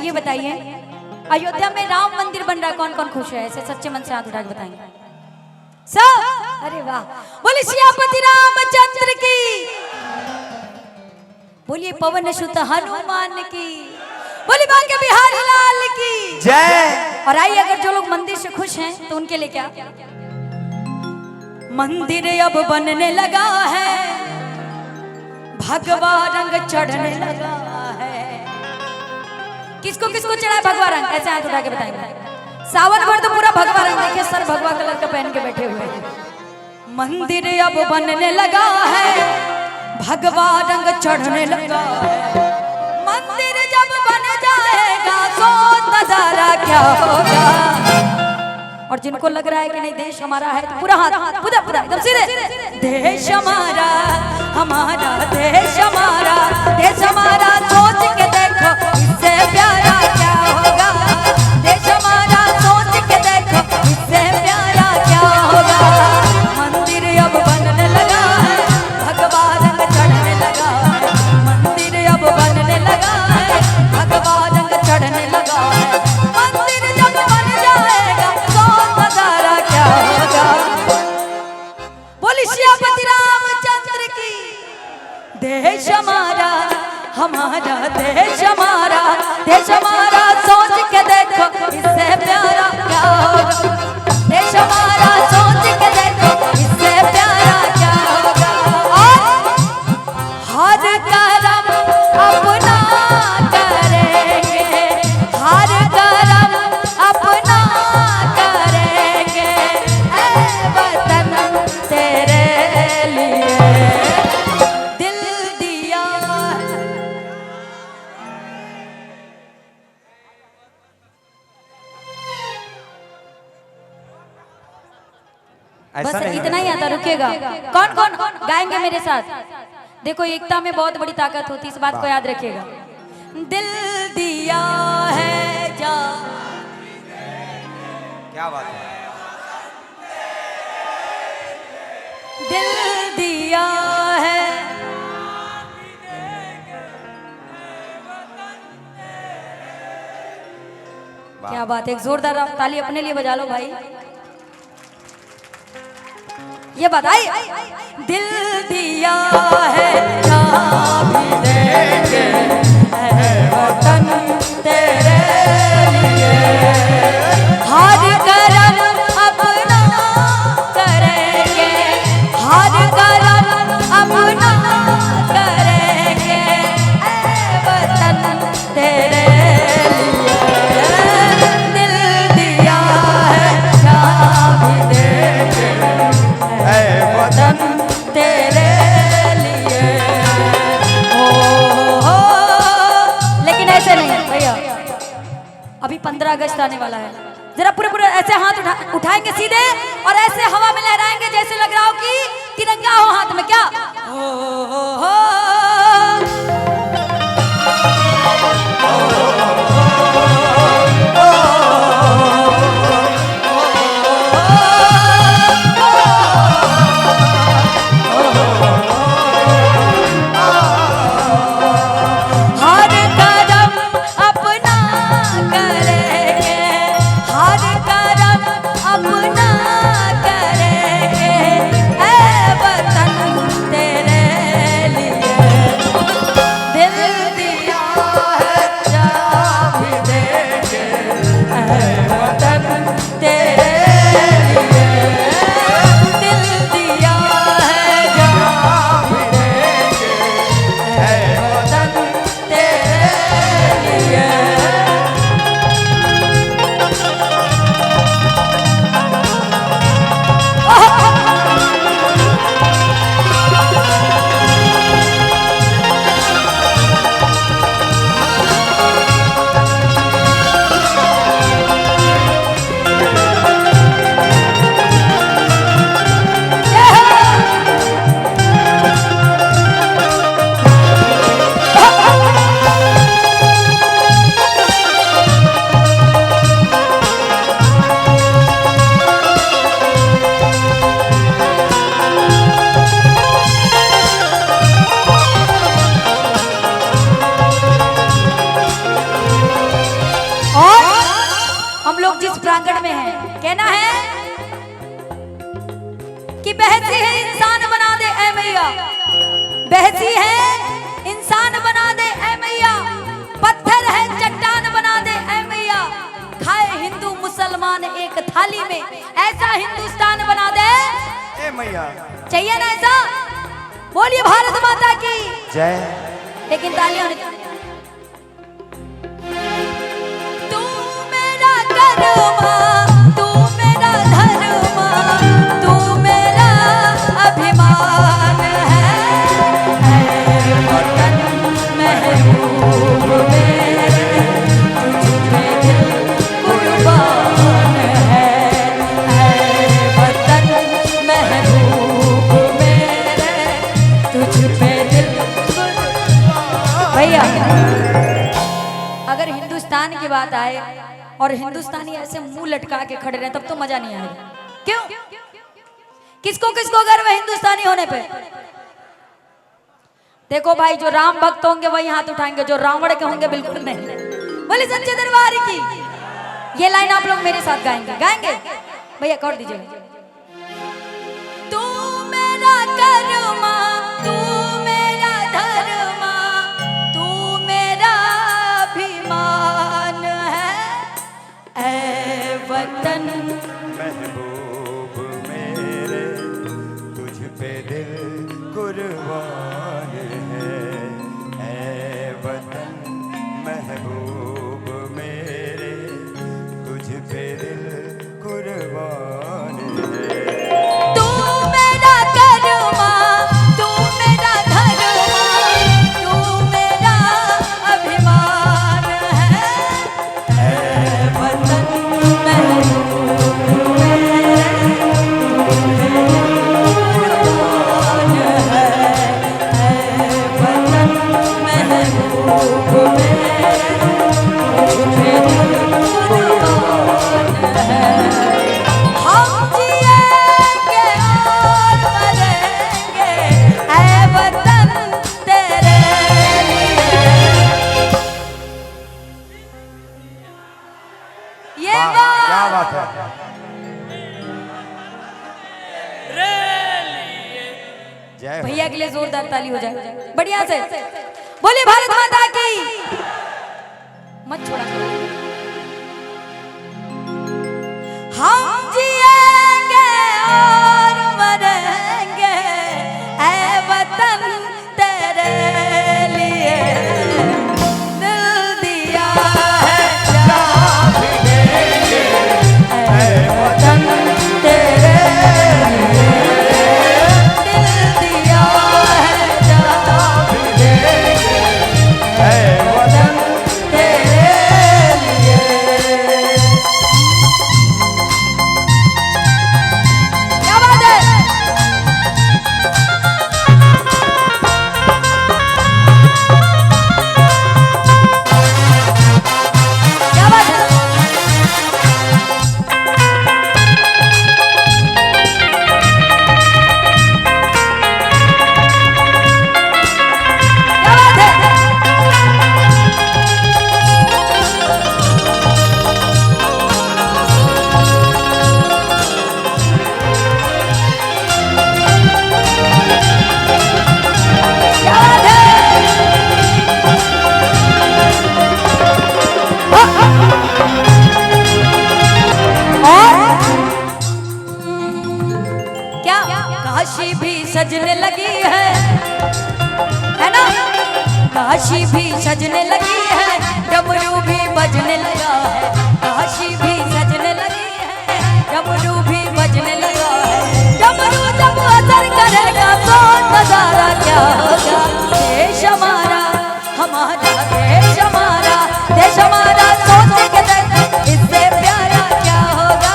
ये बताइए, अयोध्या में राम मंदिर बन रहा है, कौन कौन खुश है? ऐसे सच्चे मन से हाथ उठा के बताएंगे सब। अरे वाह, बोले सियापति रामचंद्र की, बोलिए पवन सुत हनुमान की, बोली बांके बिहारी लाल की जय। और आइए, अगर जो लोग मंदिर से खुश हैं तो उनके लिए क्या, मंदिर अब बनने लगा है, भगवा रंग चढ़ने लगा है। किसको किसको चढ़ा है भगवा रंग? ऐसे हाथ उठा के बताएंगे। सावन भर तो पूरा भगवा रंग, देखिए सर भगवा कलर का पहन के बैठे हुए हैं। मंदिर अब बनने लगा है, भगवा रंग चढ़ने लगा है। मंदिर जब बन जाएगा तो नजारा क्या होगा। और जिनको लग रहा है कि नहीं देश हमारा है, तो पूरा हाथ, पूरा पूरा एकदम सीधे, देश हमारा, हमारा देश हमारा, देश हमारा, सोच के देखो इससे प्यारा क्या होगा। देश हमारा, सोच के देखो इससे प्यारा क्या होगा। मंदिर अब बनने लगा है, भगवा रंग चढ़ने लगा है। मंदिर अब बनने लगा है, भगवा रंग चढ़ने लगा है। मंदिर जब बन जाएगा तो नजारा क्या होगा। बोली सियापति रामचंद्र की, देश हमारा, हमारा देश हमारा, देश हमारा, सोच के देखो इससे प्यारा क्या होगा। देश हमारा, सोच के देखो इससे प्यारा क्या होगा। और हर करम अपना करेंगे, हर करम अपना करेंगे, ऐ वतन तेरे लिए दिल दिया। बस इतना ही आता, रुकेगा। कौन कौन गाएंगे मेरे साथ? देखो, एकता में बहुत बड़ी ताकत होती है, इस बात को याद रखिएगा। दिल दिया है जा, क्या बात है। दिल दिया है, क्या बात है। एक जोरदार ताली अपने लिए बजा लो भाई। ये बताइए, दिल दिया है क्या भी देंगे, ऐ वतन तेरे लिए। हर करम अपना करेंगे, हर करम अपना करेंगे, ऐ वतन तेरे लिए। दिल दिया है क्या भी देंगे, वतन तेरे लिए। हो, लेकिन ऐसे नहीं भैया, अभी 15 अगस्त आने वाला है। जरा पूरे पूरे ऐसे हाथ उठाएंगे सीधे, और ऐसे हवा में लहराएंगे जैसे लग रहा हो कि तिरंगा हो हाथ में। क्या हो, लोग जिस प्रांगण में हैं, कहना है कि बहती है इंसान बना दे ऐ मैया, बहती है इंसान बना दे ऐ मैया, पत्थर है चट्टान बना दे ऐ मैया, खाए हिंदू मुसलमान एक थाली में, ऐसा हिंदुस्तान बना दे ए मैया। चाहिए ना ऐसा? बोलिए भारत माता की जय। लेकिन तालियां होनी चाहिए। तू मेरा कर्मा, तू मेरा धर्मा, तू मेरा अभिमान है, ऐ वतन महबूब मेरे, तुझ पे दिल कुर्बान है, ऐ वतन महबूब मेरे, तुझ पे दिल कुर्बान। भैया अगर हिंदुस्तान की बात आए और हिंदुस्तानी ऐसे मुंह लटका के खड़े रहे तब तो मजा नहीं आएगा। क्यों? किसको किसको गर्व है हिंदुस्तानी होने पे? देखो भाई, जो राम भक्त होंगे वही हाथ उठाएंगे, जो रावण के होंगे बिल्कुल नहीं। बोले सच्चे दरबार की। ये लाइन आप लोग मेरे साथ गाएंगे, गाएंगे भैया? कर दीजिए। तू मेरा कर्मा, तू मेरा धर्मा, तू मेरा अभिमान है, ऐ वतन महबूब मेरे, तुझ पे दिल कुर्बान है, ऐ वतन महबूब मेरे, तुझ पे दिल कुर्बान है। तू मेरा कर्मा, तू मेरा धर्मा, तू मेरा अभिमान है, ऐ वतन महबूब मेरे, कुर्बान है, ऐ वतन महबूब मेरे, तुझे कुर्बान है। हम जिएंगे और मरेंगे ऐ वतन तेरे लिए। ये वाह, क्या बात बात है। जय हो। भैया के लिए जोरदार ताली हो जाए बढ़िया से। बोलिए भारत माता की। मत छोड़ा। हम जिएंगे और मरेंगे ऐ वतन तेरे लिए, दिल दिया है जान भी देंगे ऐ वतन तेरे लिए, दिल दिया है जान भी देंगे ऐ वतन तेरे लिए। क्या बात है? क्या बात है? क्या बात है? क्या बात है? और क्या काशी भी सजने लगी है ना? काशी भी सजने लगी है, डमरू भी बजने लगा है, काशी भी सजने लगी है, डमरू भी बजने लगा है। डमरू जब असर करेगा तो नजारा क्या होगा? देश हमारा, हमारा देश हमारा, देश हमारा सोच के देखो इससे प्यारा क्या होगा?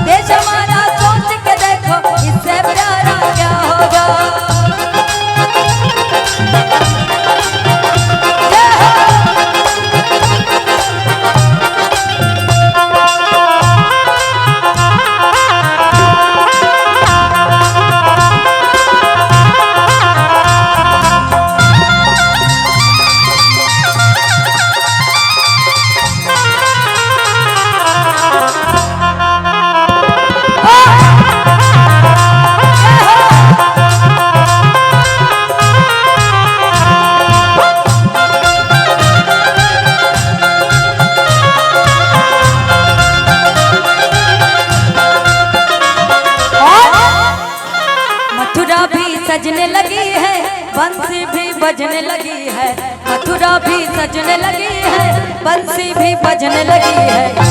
देश हमारा सोच के देखो इससे प्यारा क्या होगा? जय हो। बजने लगी है, मथुरा भी सजने लगी है, बंसी भी बजने लगी है।